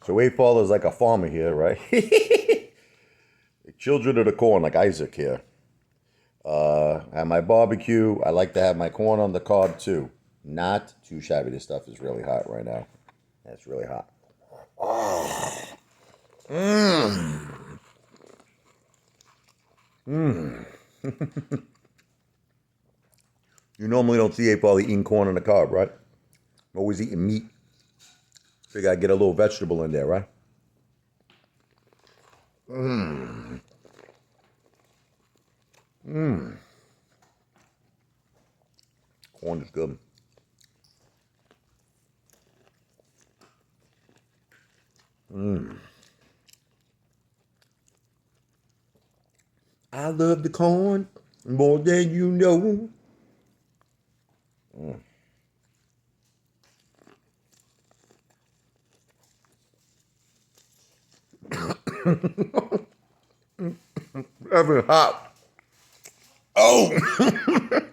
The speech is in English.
So Apefather's like a farmer here, right? Children of the corn, like Isaac here. At my barbecue, I like to have my corn on the cob too. Not too shabby. This stuff is really hot right now. It's really hot. Mmm. Mmm. You normally don't see Apefather eating corn on the cob, right? Always eating meat. So you gotta get a little vegetable in there, right? Mmm. Mmm. Corn is good. Mmm. I love the corn more than you know. Mm. Having hot. Oh!